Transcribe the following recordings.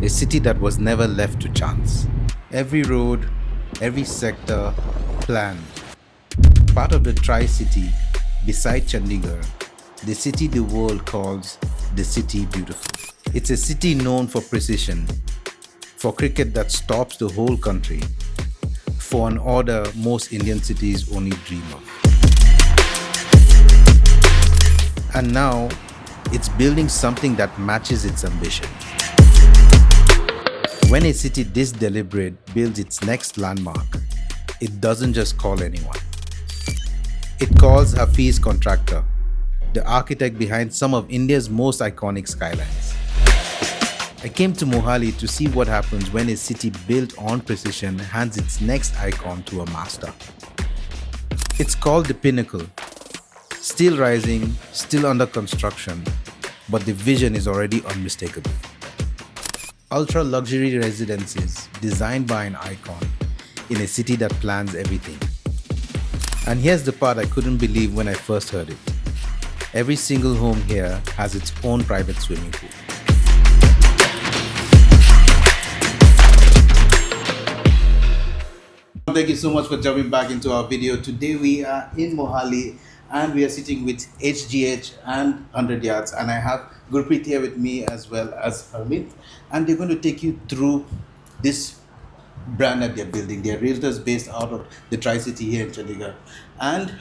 a city that was never left to chance. Every road, every sector planned. Part of the Tri-City beside Chandigarh, the city the world calls the City Beautiful. It's a city known for precision, for cricket that stops the whole country, for an order most Indian cities only dream of. And now, it's building something that matches its ambition. When a city this deliberate builds its next landmark, it doesn't just call anyone. It calls Hafeez Contractor, the architect behind some of India's most iconic skylines. I came to Mohali to see what happens when a city built on precision hands its next icon to a master. It's called the Pinnacle. Still rising, still under construction, but the vision is already unmistakable. Ultra luxury residences designed by an icon in a city that plans everything. And here's the part I couldn't believe when I first heard it. Every single home here has its own private swimming pool. Thank you so much for jumping back into our video. Today we are in Mohali and we are sitting with HGH and 100 Yards, and I have Gurpreet here with me as well as Harmeet, and they're going to take you through this brand that they're building. They're realtors based out of the Tri-City here in Chandigarh. And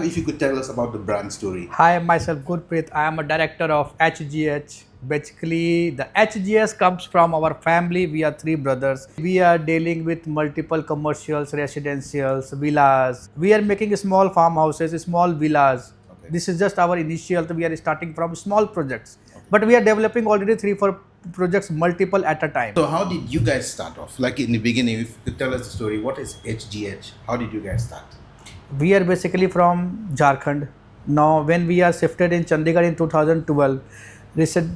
if you could tell us about the brand story. Hi, myself Gurpreet. I am a director of HGH. Basically, the HGS comes from our family. We are three brothers. We are dealing with multiple commercials, residentials, villas. We are making small farmhouses, small villas. Okay. This is just our initial. We are starting from small projects. Okay. But we are developing already 3-4 projects, multiple at a time. So how did you guys start off? Like in the beginning, if you could tell us the story, what is HGH? How did you guys start? We are basically from Jharkhand. Now, when we are shifted in Chandigarh in 2012,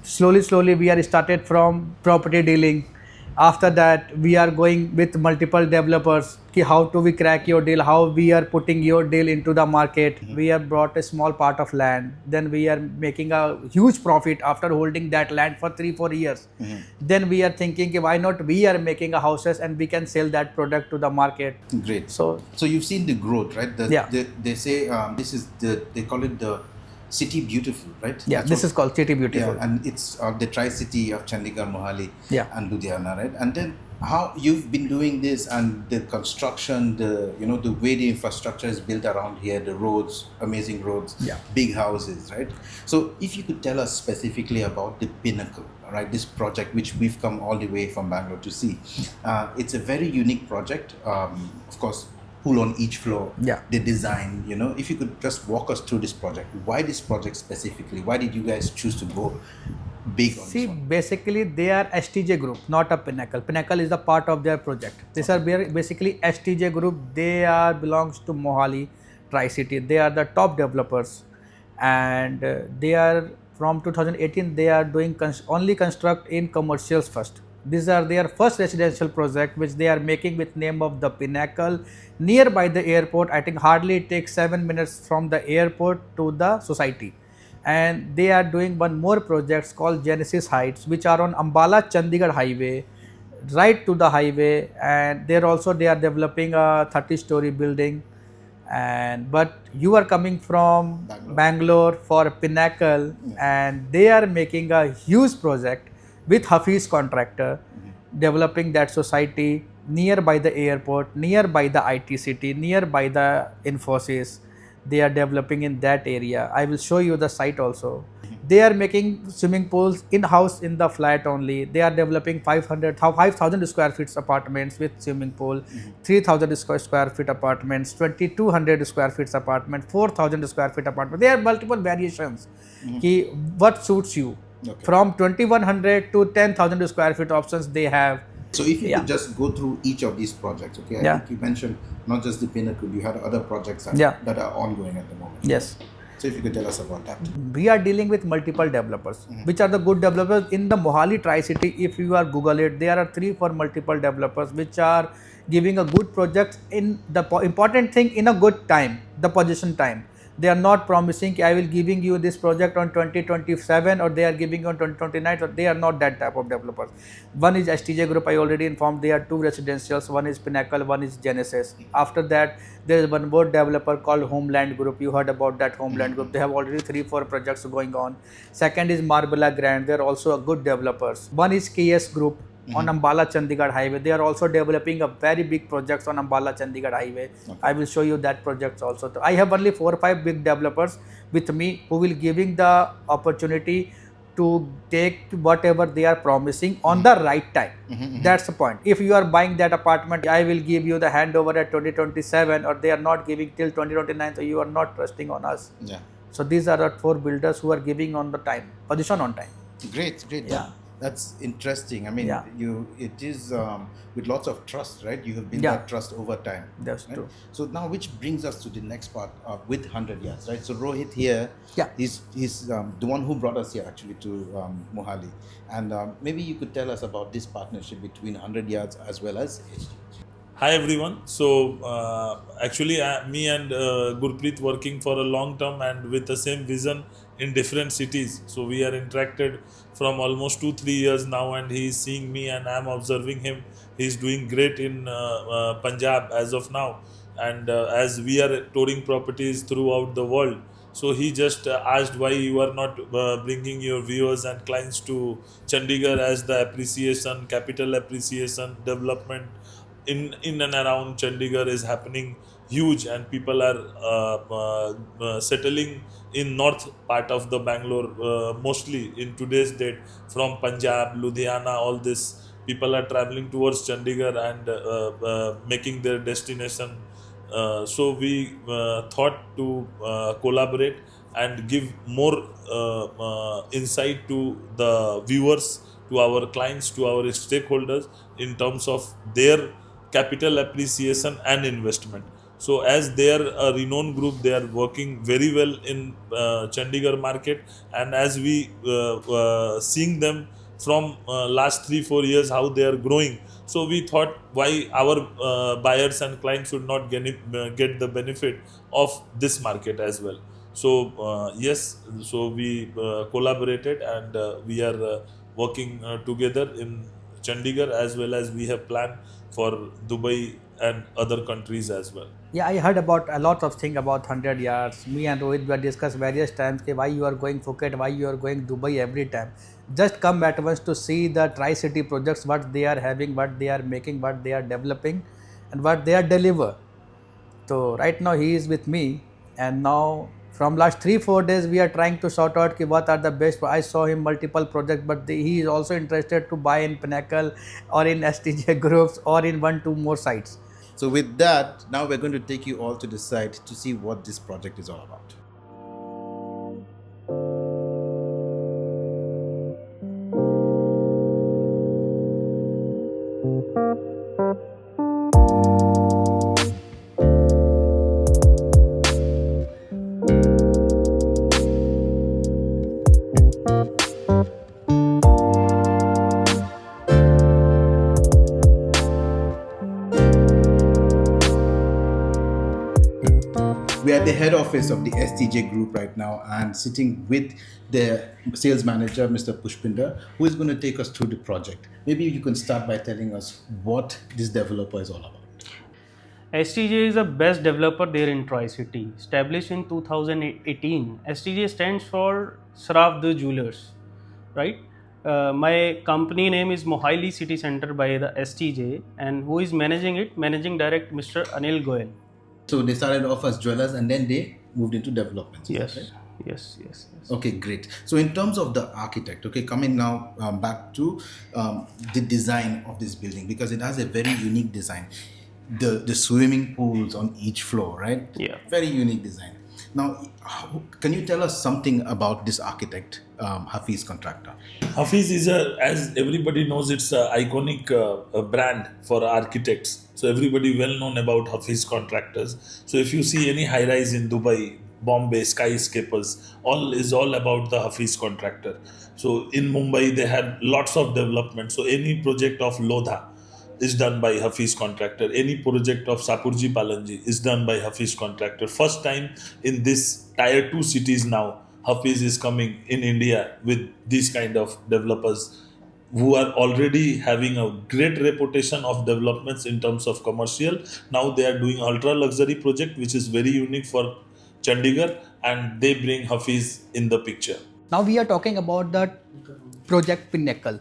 slowly we are started from property dealing. After that, we are going with multiple developers. How do we crack your deal? How we are putting your deal into the market? Mm-hmm. We have brought a small part of land. Then we are making a huge profit after holding that land for 3-4 years. Mm-hmm. Then we are thinking, why not we are making a houses and we can sell that product to the market. Great. So you've seen the growth, right? They say they call it the City Beautiful, right? Yeah, this is called City Beautiful. Yeah, and it's the Tri-City of Chandigarh, Mohali, and Ludhiana, right? And then how you've been doing this, and the construction, the way the infrastructure is built around here, the roads, amazing roads, big houses, right? So if you could tell us specifically about the Pinnacle, right? This project which we've come all the way from Bangalore to see. It's a very unique project. Of course, pool on each floor, the design, if you could just walk us through this project. Why this project specifically? Why did you guys choose to go big on this one? Basically they are STJ group, not a Pinnacle. Pinnacle is the part of their project. These are basically STJ group. They belongs to Mohali, Tri-City. They are the top developers, and they are from 2018 they are doing only construct in commercials first. These are their first residential project which they are making with name of the Pinnacle nearby the airport. I think hardly it takes 7 minutes from the airport to the society. And they are doing one more projects called Genesis Heights, which are on Ambala Chandigarh highway, right to the highway. And there also they are developing a 30-story building. But you are coming from Bangalore for Pinnacle, and they are making a huge project with Hafeez Contractor, developing that society nearby the airport, nearby the IT city, nearby the Infosys. They are developing in that area. I will show you the site also. They are making swimming pools in-house in the flat only. They are developing 5,000 square feet apartments with swimming pool, 3,000 square feet apartments, 2,200 square feet apartment, 4,000 square feet apartment. There are multiple variations. What suits you? Okay. From 2,100 to 10,000 square feet options they have. So if you could just go through each of these projects, okay? I think you mentioned not just the Pinnacle, you had other projects that are ongoing at the moment. Yes. So if you could tell us about that. We are dealing with multiple developers, which are the good developers in the Mohali Tri-City. If you are Google it, there are 3-4 multiple developers which are giving a good project in the important thing in a good time, the possession time. They are not promising I will giving you this project on 2027 or they are giving you on 2029. Or they are not that type of developers. One is STJ Group. I already informed. They are two residentials. One is Pinnacle. One is Genesis. After that, there is one more developer called Homeland Group. You heard about that Homeland Group. They have already 3-4 projects going on. Second is Marbella Grand. They are also a good developers. One is KS Group on Ambala Chandigarh highway. They are also developing a very big projects on Ambala Chandigarh highway. Okay. I will show you that projects also. So I have only 4 or 5 big developers with me who will giving the opportunity to take whatever they are promising on the right time. That's the point. If you are buying that apartment, I will give you the handover at 2027 or they are not giving till 2029, so you are not trusting on us. Yeah. So these are the 4 builders who are giving on the time, position on time. Great. Yeah. That's interesting. I mean, Yeah. it is with lots of trust, right? You have built Yeah. that trust over time. That's right? true. So now, which brings us to the next part with 100 Yards, right? So Rohit here, Yeah. he's the one who brought us here actually to Mohali, and maybe you could tell us about this partnership between 100 Yards as well as STJ. Hi everyone. So actually, me and Gurpreet working for a long term and with the same vision in different cities. So we are interacted from almost 2-3 years now, and he is seeing me and I am observing him. He is doing great in Punjab as of now, and as we are touring properties throughout the world. So he just asked why you are not bringing your viewers and clients to Chandigarh as the appreciation, capital appreciation, development in and around Chandigarh is happening huge, and people are settling in north part of the Bangalore mostly in today's date from Punjab, Ludhiana, all this people are traveling towards Chandigarh and making their destination. So we thought to collaborate and give more insight to the viewers, to our clients, to our stakeholders in terms of their capital appreciation and investment. So as they are a renowned group, they are working very well in Chandigarh market, and as we seeing them from last 3-4 years how they are growing, so we thought why our buyers and clients should not get the benefit of this market as well. So yes, so we collaborated, and we are working together in Chandigarh, as well as we have planned for Dubai and other countries as well. Yeah, I heard about a lot of things about 100 Yards. Me and Rohit were discussed various times why you are going Phuket, why you are going Dubai every time. Just come at once to see the Tri-City projects, what they are having, what they are making, what they are developing, and what they are deliver. So right now he is with me, and now from last 3-4 days we are trying to sort out what are the best. I saw him multiple projects, but he is also interested to buy in Pinnacle or in STJ groups or in 1-2 more sites. So with that, now we're going to take you all to the site to see what this project is all about. We are at the head office of the STJ group right now, and sitting with the sales manager, Mr. Pushpinder, who is going to take us through the project. Maybe you can start by telling us what this developer is all about. STJ is the best developer there in Tri-City. Established in 2018, STJ stands for Sraf the Jewelers, right? My company name is Mohali City Center by the STJ, and who is managing it? Managing Director Mr. Anil Goyal. So they started off as jewelers and then they moved into development. Yes. Right? Yes. Okay, great. So in terms of the architect, okay, coming now back to the design of this building, because it has a very unique design. The swimming pools on each floor, right? Yeah. Very unique design. Now, can you tell us something about this architect, Hafeez Contractor? Hafeez is as everybody knows, it's an iconic brand for architects. So everybody well known about Hafeez Contractors. So if you see any high rise in Dubai, Bombay, skyscrapers, all about the Hafeez Contractor. So in Mumbai, they had lots of development. So any project of Lodha, is done by Hafeez Contractor. Any project of Sapurji Palanji is done by Hafeez Contractor. First time in this tier 2 cities now, Hafeez is coming in India with these kind of developers who are already having a great reputation of developments in terms of commercial. Now they are doing ultra luxury project, which is very unique for Chandigarh, and they bring Hafeez in the picture. Now we are talking about the project Pinnacle.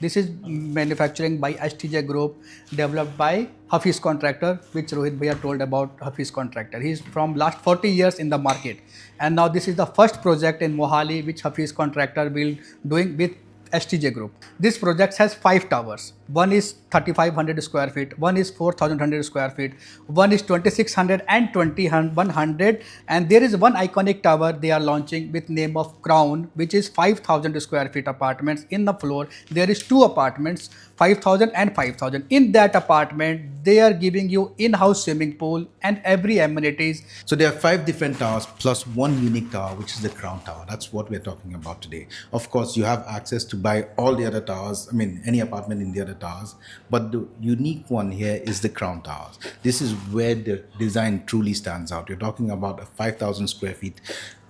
This is manufacturing by STJ Group, developed by Hafeez Contractor, which Rohit Bhaiya told about Hafeez Contractor. He's from last 40 years in the market, and now this is the first project in Mohali which Hafeez Contractor will doing with STJ Group. This project has 5 towers. One is 3,500 square feet, one is 4,100 square feet, one is 2,600 and 2,100, and there is one iconic tower they are launching with name of Crown, which is 5,000 square feet apartments. In the floor there is 2 apartments, 5,000 and 5,000. In that apartment they are giving you in-house swimming pool and every amenities. So there are 5 different towers plus one unique tower, which is the Crown Tower. That's what we're talking about today. Of course, you have access to buy all the other towers, I mean any apartment in the other towers, but the unique one here is the Crown Towers. This is where the design truly stands out. You're talking about a 5,000 square feet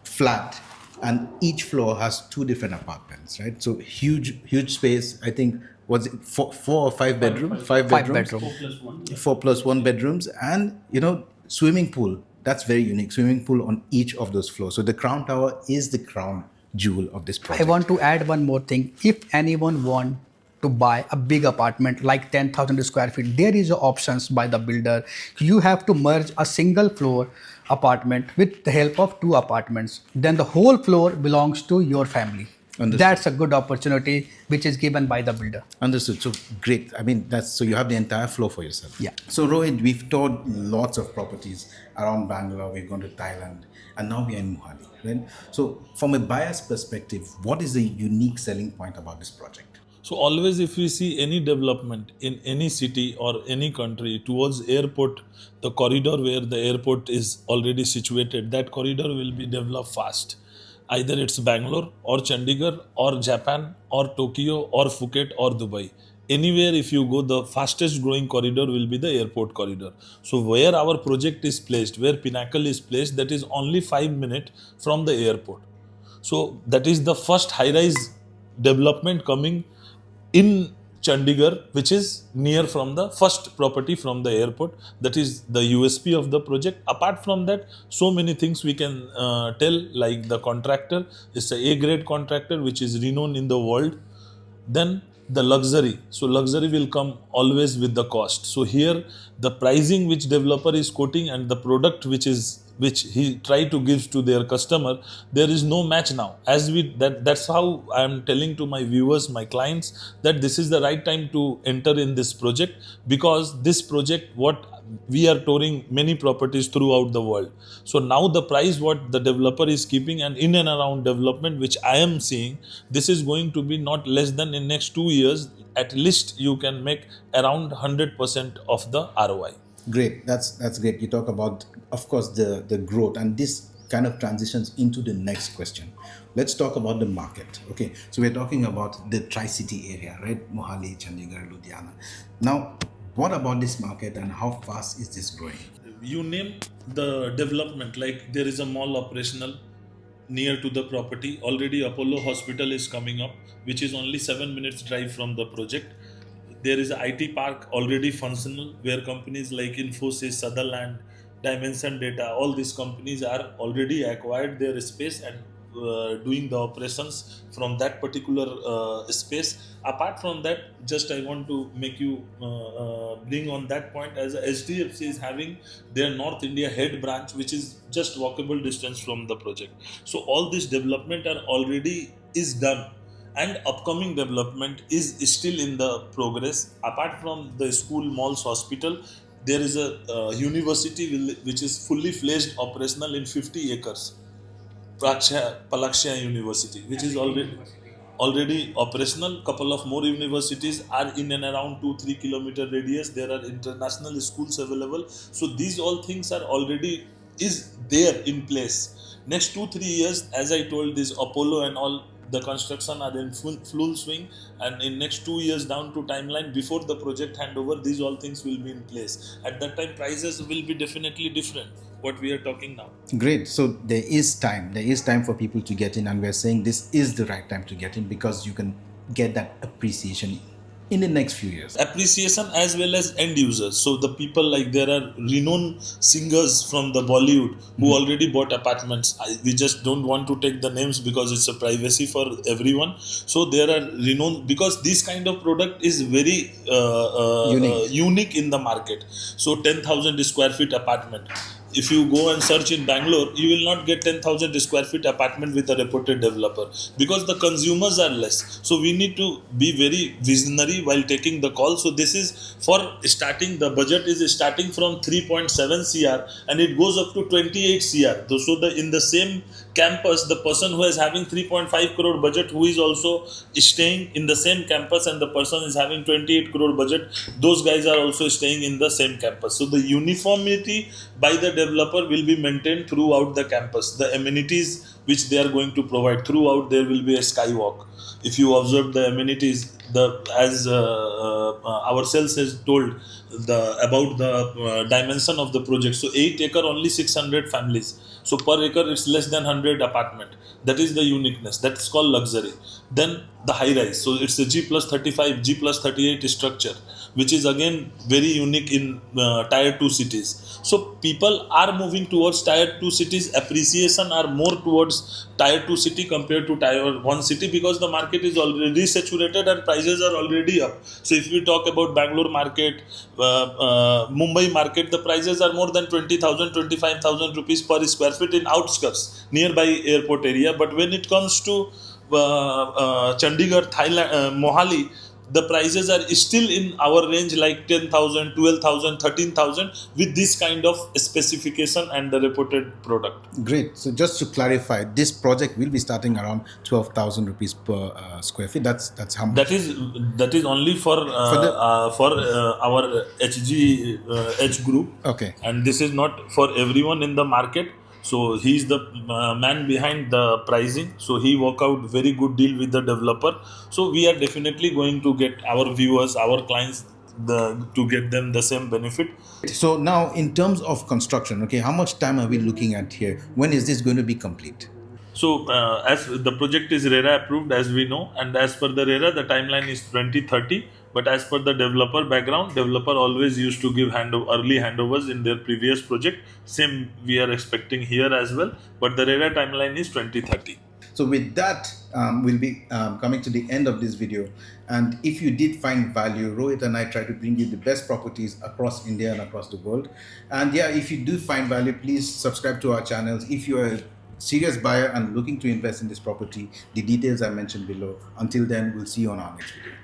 flat, and each floor has 2 different apartments, right? So huge space. I think, was it four or five bedrooms? Five bedrooms. 5 bedroom. 4+1 bedrooms, and swimming pool. That's very unique. Swimming pool on each of those floors. So the Crown Tower is the crown jewel of this I project. want to add one more thing. If anyone want to buy a big apartment like 10,000 square feet, there is options by the builder. You have to merge a single floor apartment with the help of 2 apartments. Then the whole floor belongs to your family. Understood. That's a good opportunity which is given by the builder. Understood. So great. I mean, so you have the entire floor for yourself. Yeah. So Rohit, we've toured lots of properties around Bangalore. We've gone to Thailand, and now we're in Mohali. Right? So from a buyer's perspective, what is the unique selling point about this project? So always if we see any development in any city or any country towards airport, the corridor where the airport is already situated, that corridor will be developed fast. Either it's Bangalore or Chandigarh or Japan or Tokyo or Phuket or Dubai. Anywhere if you go, the fastest growing corridor will be the airport corridor. So where our project is placed, where Pinnacle is placed, that is only 5 minutes from the airport. So that is the first high-rise development coming in Chandigarh, which is near from the first property from the airport. That is the USP of the project. Apart from that, so many things we can tell, like the contractor is a A-grade contractor which is renowned in the world. Then the luxury. So luxury will come always with the cost. So here the pricing which developer is quoting and the product which he try to give to their customer, there is no match now. That's how I am telling to my viewers, my clients, that this is the right time to enter in this project, because this project, what we are touring many properties throughout the world. So now the price what the developer is keeping, and in and around development which I am seeing, this is going to be not less than in next 2 years, at least you can make around 100% of the ROI. Great. That's great. You talk about, of course, the growth, and this kind of transitions into the next question. Let's talk about the market. Okay. So we're talking about the Tri-City area, right? Mohali, Chandigarh, Ludhiana. Now, what about this market and how fast is this growing? You name the development, like there is a mall operational near to the property. Already Apollo Hospital is coming up, which is only 7 minutes drive from the project. There is an IT park already functional, where companies like Infosys, Sutherland, Dimension Data, all these companies are already acquired their space and doing the operations from that particular space. Apart from that, just I want to make you bring on that point, as HDFC is having their North India head branch, which is just walkable distance from the project. So all this development are already is done, and upcoming development is still in the progress. Apart from the school, malls, hospital, there is a university which is fully fledged operational in 50 acres. Palaksha University, which is already operational. Couple of more universities are in and around 2-3 kilometer radius. There are international schools available. So these all things are already is there in place. Next 2-3 years, as I told, this Apollo and all The construction are in full swing, and in next 2 years down to timeline before the project handover, these all things will be in place. At that time, prices will be definitely different. What we are talking now. Great. So there is time. There is time for people to get in, and we're saying this is the right time to get in because you can get that appreciation in the next few years. Appreciation as well as end users. So the people, like there are renowned singers from the Bollywood who already bought apartments. We just don't want to take the names because it's a privacy for everyone. So there are renowned, because this kind of product is very unique in the market. So 10,000 square feet apartment. If you go and search in Bangalore, you will not get 10,000 square feet apartment with a reputed developer because the consumers are less. So we need to be very visionary while taking the call. So this is for starting. The budget is starting from 3.7 CR and it goes up to 28 CR. So in the same campus, the person who is having 3.5 crore budget, who is also staying in the same campus, and the person is having 28 crore budget, those guys are also staying in the same campus. So the uniformity by the developer will be maintained throughout the campus. The amenities which they are going to provide throughout, there will be a skywalk. If you observe the amenities, as our sales has told about the dimension of the project. So 8 acre, only 600 families. So per acre it's less than 100 apartment. That is the uniqueness. That's called luxury. Then the high rise. So it's a G+35, G+38 structure, which is again very unique in tier 2 cities. So people are moving towards tier 2 cities. Appreciation are more towards tier 2 city compared to tier 1 city because the market is already saturated and prices are already up. So if we talk about Bangalore market, Mumbai market, the prices are more than 20,000, 25,000 rupees per square feet in outskirts, nearby airport area. But when it comes to Chandigarh, Thailand, Mohali, the prices are still in our range, like 10,000, 12,000, 13,000 with this kind of specification and the reported product. Great. So just to clarify, this project will be starting around 12,000 rupees per square feet. That's how much? That is only for our H group. Okay. And this is not for everyone in the market. So he is the man behind the pricing. So he work out very good deal with the developer. So we are definitely going to get our viewers, our clients, to get them the same benefit. So now, in terms of construction, okay, how much time are we looking at here? When is this going to be complete? So as the project is RERA approved, as we know, and as per the RERA, the timeline is 2030. But as per the developer background, developer always used to give early handovers in their previous project. Same we are expecting here as well. But the RERA timeline is 2030. So with that, we'll be coming to the end of this video. And if you did find value, Rohit and I try to bring you the best properties across India and across the world. And yeah, if you do find value, please subscribe to our channels. If you are a serious buyer and looking to invest in this property, the details are mentioned below. Until then, we'll see you on our next video.